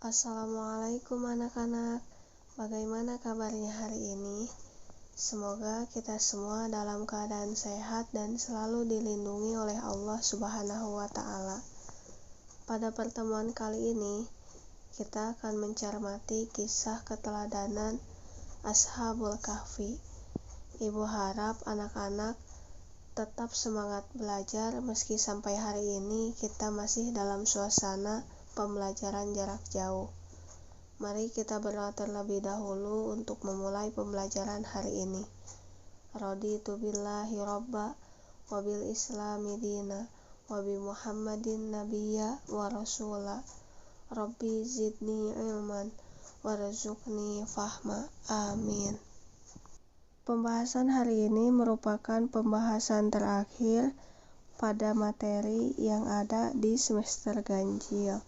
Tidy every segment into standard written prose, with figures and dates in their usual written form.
Assalamualaikum anak-anak, bagaimana kabarnya hari ini? Semoga kita semua dalam keadaan sehat dan selalu dilindungi oleh Allah Subhanahu wa Ta'ala. Pada pertemuan kali ini, kita akan mencermati kisah keteladanan Ashabul Kahfi. Ibu harap anak-anak tetap semangat belajar meski sampai hari ini kita masih dalam suasana pembelajaran jarak jauh. Mari kita berdoa terlebih dahulu untuk memulai pembelajaran hari ini. Raditu billahi robba, wabil islami dina, wabi muhammadin nabiyya wa rasula. Rabbi zidni ilman, warzuqni fahma. Amin. Pembahasan hari ini merupakan pembahasan terakhir pada materi yang ada di semester ganjil.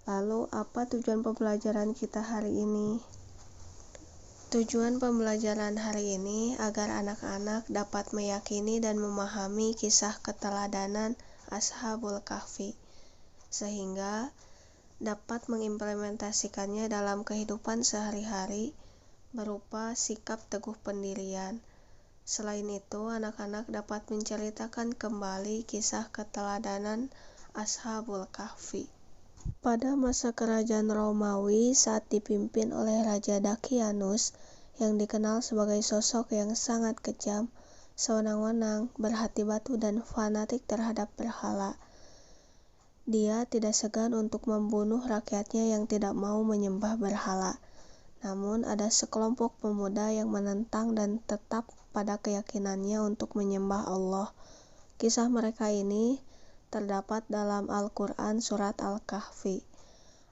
Lalu, apa tujuan pembelajaran kita hari ini? Tujuan pembelajaran hari ini agar anak-anak dapat meyakini dan memahami kisah keteladanan Ashabul Kahfi, sehingga dapat mengimplementasikannya dalam kehidupan sehari-hari berupa sikap teguh pendirian. Selain itu, anak-anak dapat menceritakan kembali kisah keteladanan Ashabul Kahfi. Pada masa kerajaan Romawi saat dipimpin oleh Raja Dakianus yang dikenal sebagai sosok yang sangat kejam, sewenang-wenang, berhati batu dan fanatik terhadap berhala. Dia tidak segan untuk membunuh rakyatnya yang tidak mau menyembah berhala. Namun ada sekelompok pemuda yang menentang dan tetap pada keyakinannya untuk menyembah Allah. Kisah mereka ini terdapat dalam Al-Quran Surat Al-Kahfi.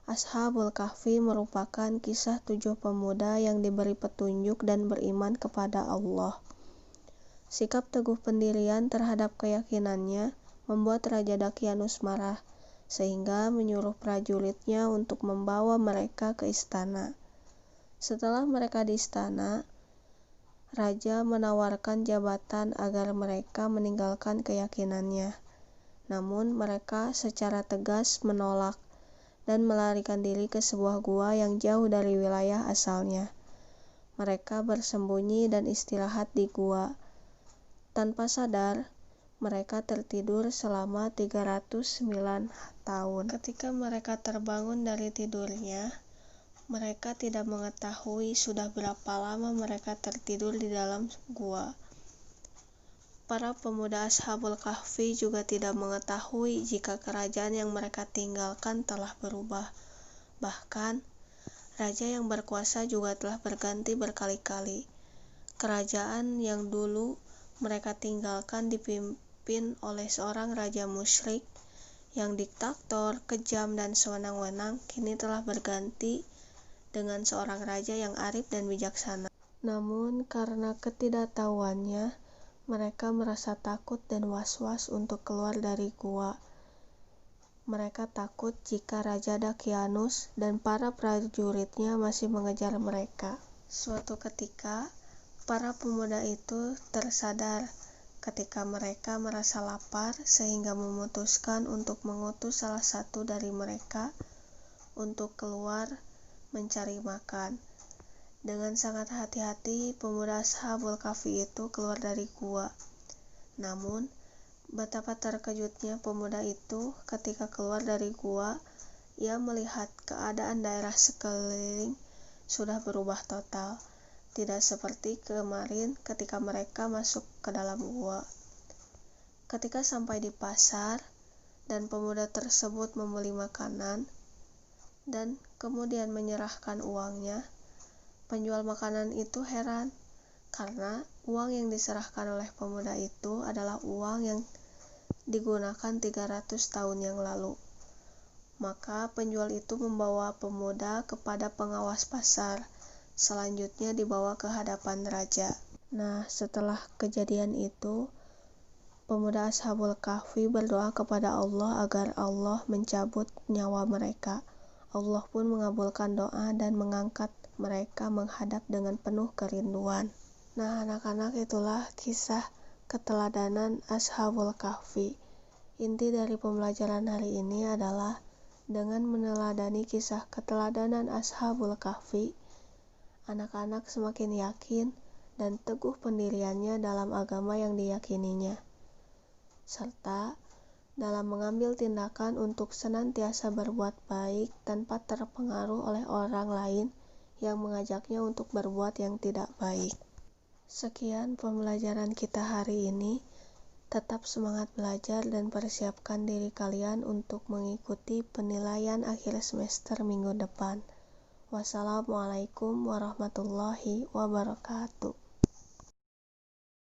Ashabul Kahfi merupakan kisah 7 pemuda yang diberi petunjuk dan beriman kepada Allah. Sikap teguh pendirian terhadap keyakinannya membuat Raja Dakianus marah, sehingga menyuruh prajuritnya untuk membawa mereka ke istana. Setelah mereka di istana, Raja menawarkan jabatan agar mereka meninggalkan keyakinannya. Namun mereka secara tegas menolak dan melarikan diri ke sebuah gua yang jauh dari wilayah asalnya. Mereka bersembunyi dan istirahat di gua. Tanpa sadar, mereka tertidur selama 309 tahun. Ketika mereka terbangun dari tidurnya, mereka tidak mengetahui sudah berapa lama mereka tertidur di dalam gua. Para pemuda Ashabul Kahfi juga tidak mengetahui jika kerajaan yang mereka tinggalkan telah berubah. Bahkan, raja yang berkuasa juga telah berganti berkali-kali. Kerajaan yang dulu mereka tinggalkan dipimpin oleh seorang raja musyrik yang diktator, kejam, dan sewenang-wenang, kini telah berganti dengan seorang raja yang arif dan bijaksana. Namun, karena ketidaktahuannya, mereka merasa takut dan was-was untuk keluar dari gua. Mereka takut jika Raja Dakianus dan para prajuritnya masih mengejar mereka. Suatu ketika, para pemuda itu tersadar ketika mereka merasa lapar sehingga memutuskan untuk mengutus salah satu dari mereka untuk keluar mencari makan. Dengan sangat hati-hati, pemuda Ashabul Kahfi itu keluar dari gua. Namun, betapa terkejutnya pemuda itu ketika keluar dari gua, ia melihat keadaan daerah sekeliling sudah berubah total. Tidak seperti kemarin ketika mereka masuk ke dalam gua. Ketika sampai di pasar, dan pemuda tersebut membeli makanan, dan kemudian menyerahkan uangnya, penjual makanan itu heran karena uang yang diserahkan oleh pemuda itu adalah uang yang digunakan 300 tahun yang lalu. Maka penjual itu membawa pemuda kepada pengawas pasar. Selanjutnya dibawa ke hadapan raja. Nah, setelah kejadian itu, pemuda Ashabul Kahfi berdoa kepada Allah agar Allah mencabut nyawa mereka. Allah pun mengabulkan doa dan mengangkat mereka menghadap dengan penuh kerinduan. Nah, anak-anak, itulah kisah keteladanan Ashabul Kahfi. Inti dari pembelajaran hari ini adalah Dengan meneladani kisah keteladanan Ashabul Kahfi, anak-anak semakin yakin dan teguh pendiriannya dalam agama yang diyakininya, serta dalam mengambil tindakan untuk senantiasa berbuat baik tanpa terpengaruh oleh orang lain yang mengajaknya untuk berbuat yang tidak baik. Sekian pembelajaran kita hari ini. Tetap semangat belajar dan persiapkan diri kalian untuk mengikuti penilaian akhir semester minggu depan. Wassalamualaikum warahmatullahi wabarakatuh.